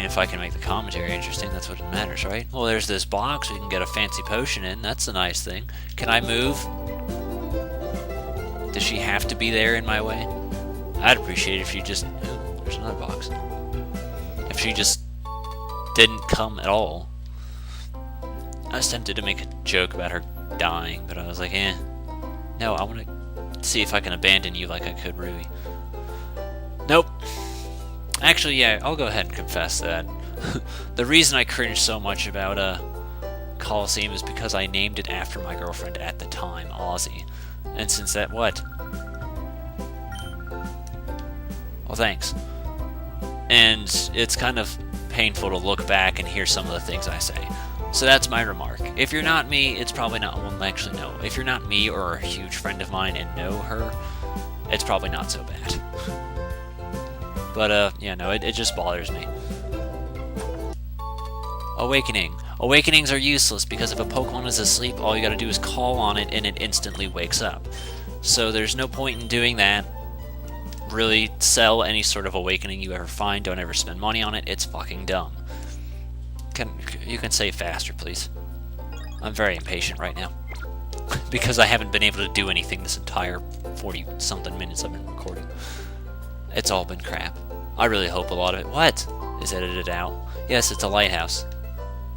if I can make the commentary interesting, that's what matters, right? Well, there's this box we can get a fancy potion in. That's a nice thing. Can I move? Does she have to be there in my way? I'd appreciate it if she just... Ooh, there's another box. If she just didn't come at all. I was tempted to make a joke about her dying, but I was like, eh. No, I want to see if I can abandon you like I could Ruby. Nope. Actually, yeah, I'll go ahead and confess that. The reason I cringed so much about Coliseum is because I named it after my girlfriend at the time, Ozzy. And since that, what? Well, thanks. And it's kind of painful to look back and hear some of the things I say. So that's my remark. If you're not me, it's probably not... Well, actually, no. If you're not me or a huge friend of mine and know her, it's probably not so bad. But, yeah, no, it just bothers me. Awakening. Awakenings are useless because if a Pokemon is asleep, all you gotta do is call on it and it instantly wakes up. So there's no point in doing that. Really sell any sort of awakening you ever find. Don't ever spend money on it. It's fucking dumb. You can say faster, please. I'm very impatient right now. Because I haven't been able to do anything this entire 40-something minutes I've been recording. It's all been crap. I really hope a lot of it... What? Is edited out? Yes, it's a lighthouse.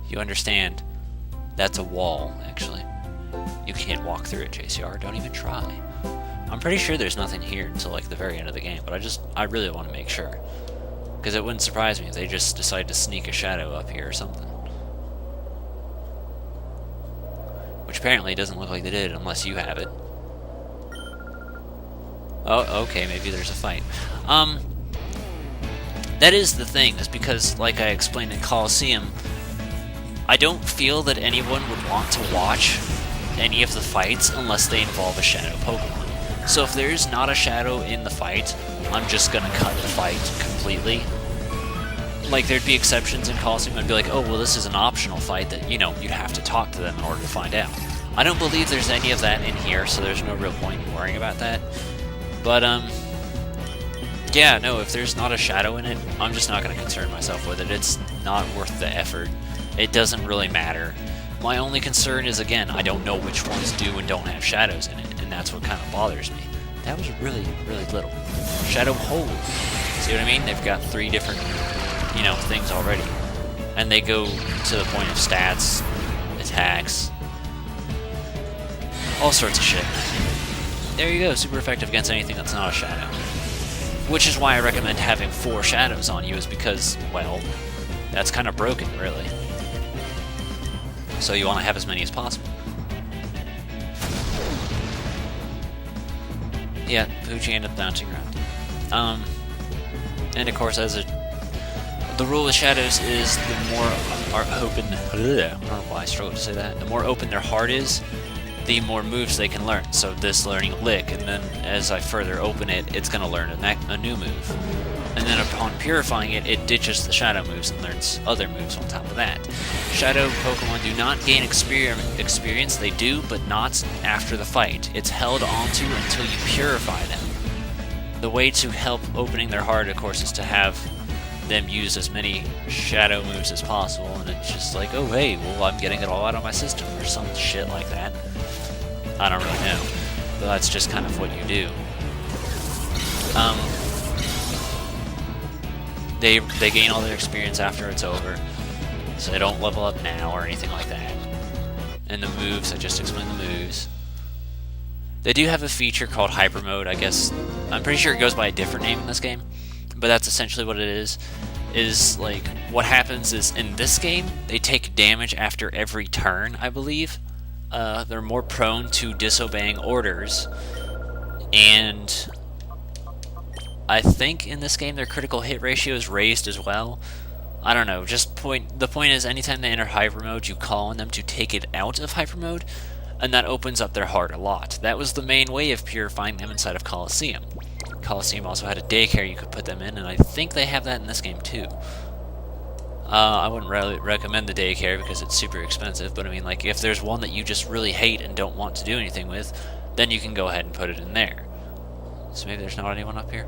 You understand. That's a wall, actually. You can't walk through it, JCR. Don't even try. I'm pretty sure there's nothing here until, like, the very end of the game, but I really want to make sure. Because it wouldn't surprise me if they just decide to sneak a shadow up here or something. Which apparently doesn't look like they did, unless you have it. Oh, okay, maybe there's a fight. That is the thing, is because, like I explained in Coliseum, I don't feel that anyone would want to watch any of the fights unless they involve a shadow Pokemon. So if there's not a shadow in the fight, I'm just gonna cut the fight completely. Like, there'd be exceptions in Coliseum, I'd be like, oh, well, this is an optional fight that, you know, you'd have to talk to them in order to find out. I don't believe there's any of that in here, so there's no real point in worrying about that. But, yeah, no, if there's not a shadow in it, I'm just not gonna concern myself with it. It's not worth the effort. It doesn't really matter. My only concern is, again, I don't know which ones do and don't have shadows in it, and that's what kind of bothers me. That was really, really little. Shadow Hole. See what I mean? They've got 3 different, you know, things already. And they go to the point of stats, attacks, all sorts of shit. There you go, super effective against anything that's not a shadow. Which is why I recommend having 4 shadows on you, is because, well, that's kind of broken, really. So you want to have as many as possible. Yeah, Poochie ended up bouncing around. And of course, the rule with shadows is the more open... I don't know why I struggle to say that. The more open their heart is, the more moves they can learn. So this learning Lick, and then as I further open it, it's going to learn a new move. And then upon purifying it, it ditches the shadow moves and learns other moves on top of that. Shadow Pokemon do not gain experience, they do, but not after the fight. It's held onto until you purify them. The way to help opening their heart, of course, is to have them use as many shadow moves as possible, and it's just like, oh hey, well I'm getting it all out of my system, or some shit like that. I don't really know, but that's just kind of what you do. They gain all their experience after it's over, so they don't level up now or anything like that. And the moves, I just explained the moves. They do have a feature called Hyper Mode, I guess. I'm pretty sure it goes by a different name in this game, but that's essentially what it is. Is like, what happens is, in this game, they take damage after every turn, I believe. They're more prone to disobeying orders, and I think in this game their critical hit ratio is raised as well. I don't know, the point is, anytime they enter Hyper Mode, you call on them to take it out of Hyper Mode, and that opens up their heart a lot. That was the main way of purifying them inside of Coliseum. Coliseum also had a daycare you could put them in, and I think they have that in this game too. I wouldn't really recommend the daycare because it's super expensive, but I mean, like, if there's one that you just really hate and don't want to do anything with, then you can go ahead and put it in there. So maybe there's not anyone up here?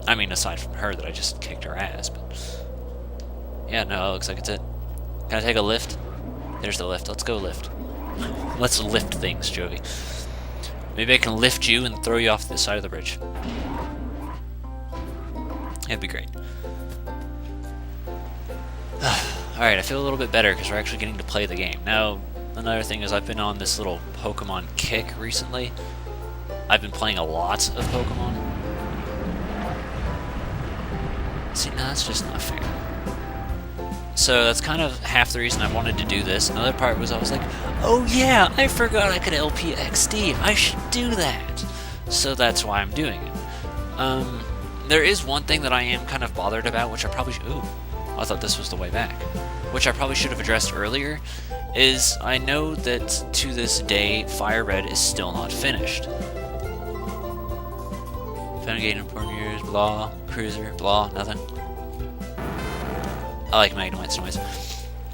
I mean, aside from her that I just kicked her ass, but... Yeah, no, it looks like it's it. Can I take a lift? There's the lift. Let's go lift. Let's lift things, Jovi. Maybe I can lift you and throw you off the side of the bridge. It'd be great. Alright, I feel a little bit better because we're actually getting to play the game. Now, another thing is I've been on this little Pokemon kick recently. I've been playing a lot of Pokemon. See, no, that's just not fair. So that's kind of half the reason I wanted to do this. Another part was I was like, oh yeah, I forgot I could LPX Steve. I should do that. So that's why I'm doing it. There is one thing that I am kind of bothered about, which I probably should... Ooh, I thought this was the way back. Which I probably should have addressed earlier, is I know that to this day, Fire Red is still not finished. Found Gate in 4 years, blah, Cruiser, blah, nothing. I like Magnemite's noise.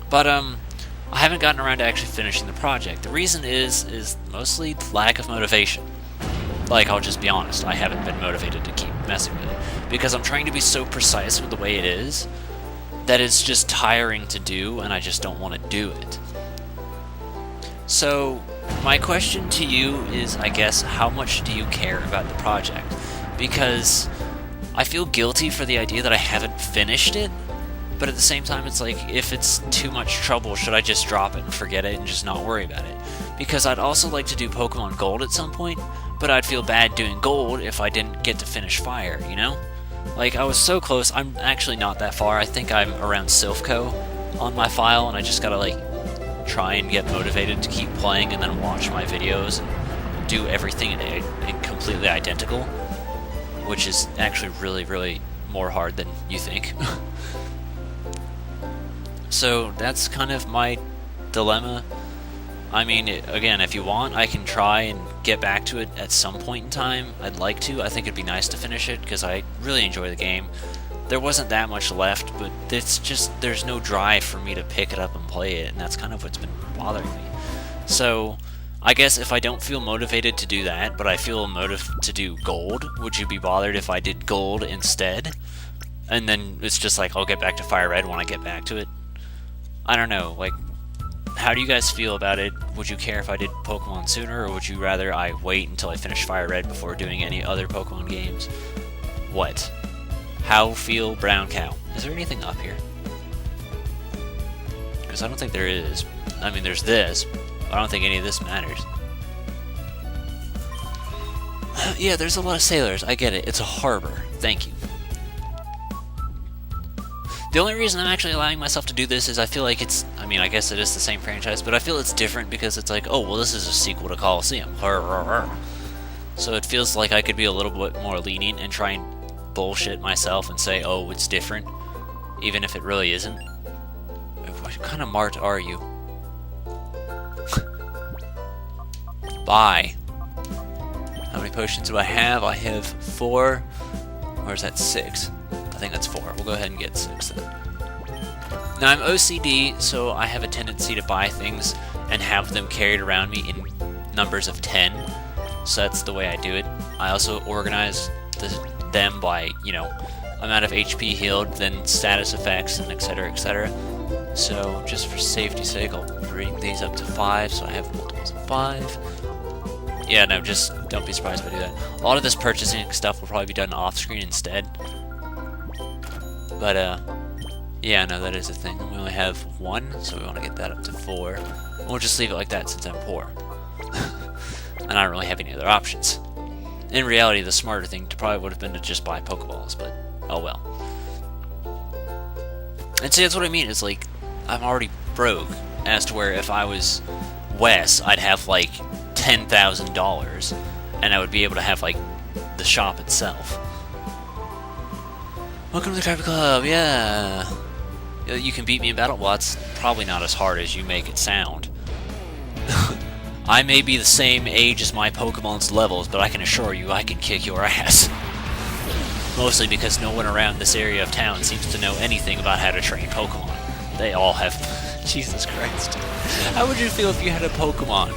But, I haven't gotten around to actually finishing the project. The reason is mostly lack of motivation. Like, I'll just be honest, I haven't been motivated to keep messing with it. Because I'm trying to be so precise with the way it is, that it's just tiring to do, and I just don't want to do it. So, my question to you is, I guess, how much do you care about the project? Because I feel guilty for the idea that I haven't finished it, but at the same time, it's like, if it's too much trouble, should I just drop it and forget it and just not worry about it? Because I'd also like to do Pokemon Gold at some point, but I'd feel bad doing Gold if I didn't get to finish Fire, you know? Like, I was so close. I'm actually not that far. I think I'm around Silphco on my file, and I just gotta, like, try and get motivated to keep playing and then watch my videos and do everything completely identical, which is actually really, really more hard than you think. So that's kind of my dilemma. I mean, again, if you want, I can try and get back to it at some point in time. I'd like to. I think it'd be nice to finish it, because I really enjoy the game. There wasn't that much left, but it's just, there's no drive for me to pick it up and play it, and that's kind of what's been bothering me. So, I guess if I don't feel motivated to do that, but I feel motivated to do Gold, would you be bothered if I did Gold instead? And then it's just like, I'll get back to Fire Red when I get back to it? I don't know, like, how do you guys feel about it? Would you care if I did Pokemon sooner, or would you rather I wait until I finish Fire Red before doing any other Pokemon games? What? How feel Brown Cow? Is there anything up here? Because I don't think there is. I mean, there's this, but I don't think any of this matters. Yeah, there's a lot of sailors. I get it. It's a harbor. Thank you. The only reason I'm actually allowing myself to do this is I feel like it's, I mean, I guess it is the same franchise, but I feel it's different because it's like, oh, well, this is a sequel to Coliseum. So it feels like I could be a little bit more lenient and try and bullshit myself and say, oh, it's different, even if it really isn't. What kind of Mart are you? Bye. How many potions do I have? I have 4. Or is that 6? I think that's 4. We'll go ahead and get 6 then. Now I'm OCD, so I have a tendency to buy things and have them carried around me in numbers of 10. So that's the way I do it. I also organize them by, you know, amount of HP healed, then status effects, and etc, etc. So just for safety's sake, I'll bring these up to 5, so I have multiples of 5. Yeah, no, just don't be surprised if I do that. A lot of this purchasing stuff will probably be done off-screen instead. But, yeah, no, that is a thing. We only have 1, so we want to get that up to 4. We'll just leave it like that since I'm poor. And I don't really have any other options. In reality, the smarter thing probably would have been to just buy Pokeballs, but oh well. And see, that's what I mean, it's like, I'm already broke, as to where if I was Wes, I'd have like $10,000, and I would be able to have like the shop itself. Welcome to the Crappy Club, yeah! You can beat me in battle. Well, that's probably not as hard as you make it sound. I may be the same age as my Pokemon's levels, but I can assure you I can kick your ass. Mostly because no one around this area of town seems to know anything about how to train Pokemon. They all have... Jesus Christ. How would you feel if you had a Pokemon,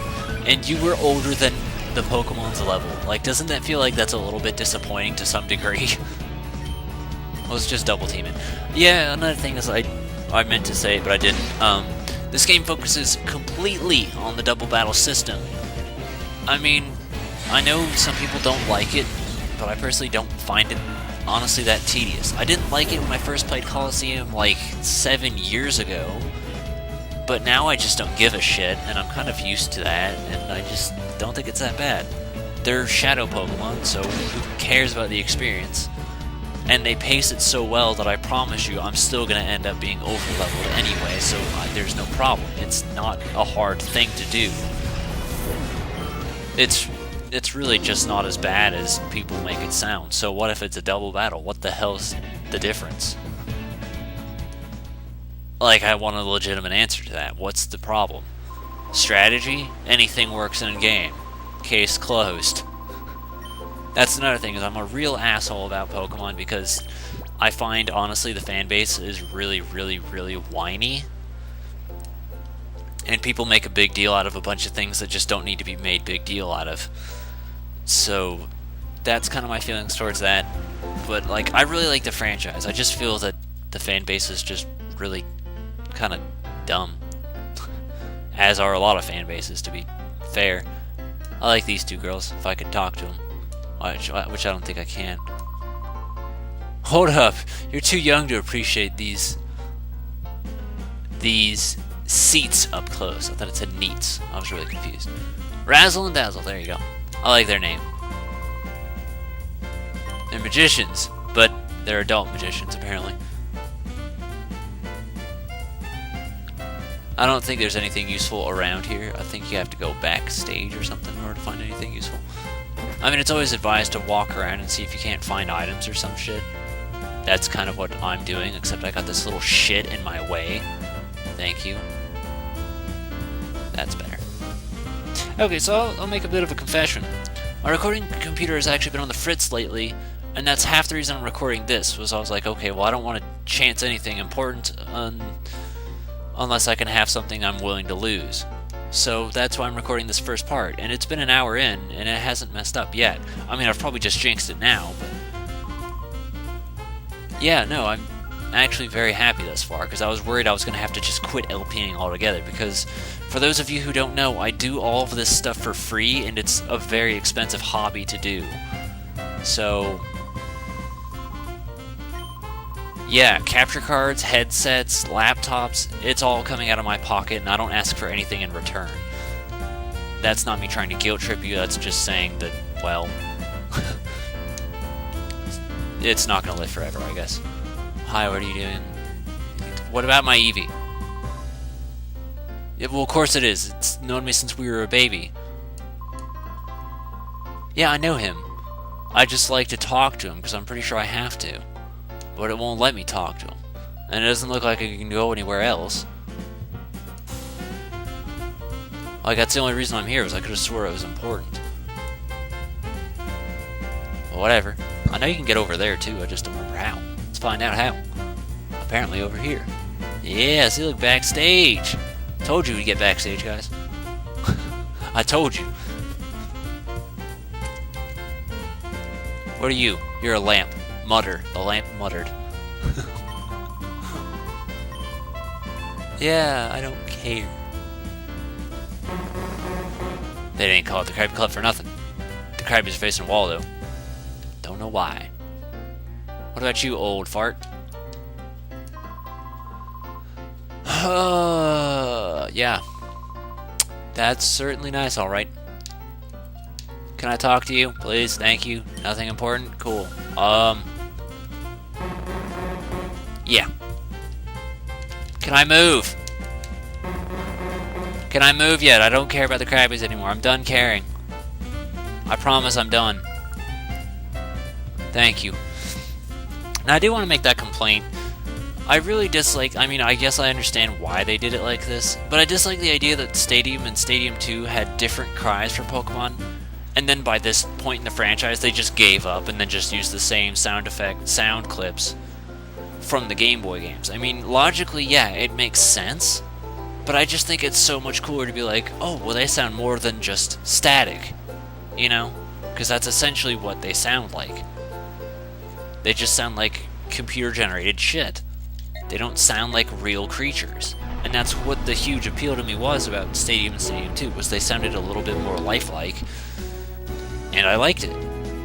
and you were older than the Pokemon's level? Like, doesn't that feel like that's a little bit disappointing to some degree? Let's just double team it. Yeah, another thing is I I meant to say it, but I didn't. This game focuses completely on the double battle system. I mean, I know some people don't like it, but I personally don't find it honestly that tedious. I didn't like it when I first played Coliseum like 7 years ago, but now I just don't give a shit, and I'm kind of used to that, and I just don't think it's that bad. They're shadow Pokemon, so who cares about the experience? And they pace it so well that I promise you I'm still going to end up being over-leveled anyway, so there's no problem. It's not a hard thing to do. It's really just not as bad as people make it sound. So what if it's a double battle? What the hell's the difference? Like, I want a legitimate answer to that. What's the problem? Strategy? Anything works in a game. Case closed. That's another thing, is I'm a real asshole about Pokemon because I find, honestly, the fan base is really, really, really whiny. And people make a big deal out of a bunch of things that just don't need to be made big deal out of. So, that's kind of my feelings towards that. But, like, I really like the franchise. I just feel that the fan base is just really kind of dumb. As are a lot of fan bases, to be fair. I like these two girls, if I could talk to them. Which I don't think I can. Hold up, you're too young to appreciate these seats up close. I thought it said neats. I was really confused. Razzle and Dazzle, there you go. I like their name. They're magicians, but they're adult magicians apparently. I don't think there's anything useful around here. I think you have to go backstage or something in order to find anything useful. I mean, it's always advised to walk around and see if you can't find items or some shit. That's kind of what I'm doing, except I got this little shit in my way. Thank you. That's better. Okay, so I'll make a bit of a confession. My recording computer has actually been on the fritz lately, and that's half the reason I'm recording this, was I was like, okay, well, I don't want to chance anything important unless I can have something I'm willing to lose. So that's why I'm recording this first part, and it's been an hour in, and it hasn't messed up yet. I mean, I've probably just jinxed it now, but... Yeah, no, I'm actually very happy thus far, because I was worried I was going to have to just quit LPing altogether, because for those of you who don't know, I do all of this stuff for free, and it's a very expensive hobby to do. So... yeah, capture cards, headsets, laptops, it's all coming out of my pocket, and I don't ask for anything in return. That's not me trying to guilt trip you, that's just saying that, well... it's not going to live forever, I guess. Hi, what are you doing? What about my Eevee? Yeah, well, of course it is. It's known me since we were a baby. Yeah, I know him. I just like to talk to him, because I'm pretty sure I have to. But it won't let me talk to him. And it doesn't look like I can go anywhere else. Like, that's the only reason I'm here, was I could have swore it was important. Well, whatever. I know you can get over there, too, I just don't remember how. Let's find out how. Apparently over here. Yeah, see, look, backstage! Told you we'd get backstage, guys. I told you. What are you? You're a lamp. Mutter. The lamp muttered. Yeah, I don't care. They didn't call it the Krabby Club for nothing. The Krabbies are facing a wall, though. Don't know why. What about you, old fart? Yeah. That's certainly nice, alright. Can I talk to you? Please, thank you. Nothing important? Cool. Yeah. Can I move? Can I move yet? I don't care about the Krabbies anymore. I'm done caring. I promise I'm done. Thank you. Now, I do want to make that complaint. I really dislike... I mean, I guess I understand why they did it like this, but I dislike the idea that Stadium and Stadium 2 had different cries for Pokemon, and then by this point in the franchise, they just gave up and then just used the same sound clips from the Game Boy games. I mean, logically, yeah, it makes sense, but I just think it's so much cooler to be like, oh, well, they sound more than just static, you know? Because that's essentially what they sound like. They just sound like computer-generated shit. They don't sound like real creatures. And that's what the huge appeal to me was about Stadium and Stadium 2, was they sounded a little bit more lifelike, and I liked it.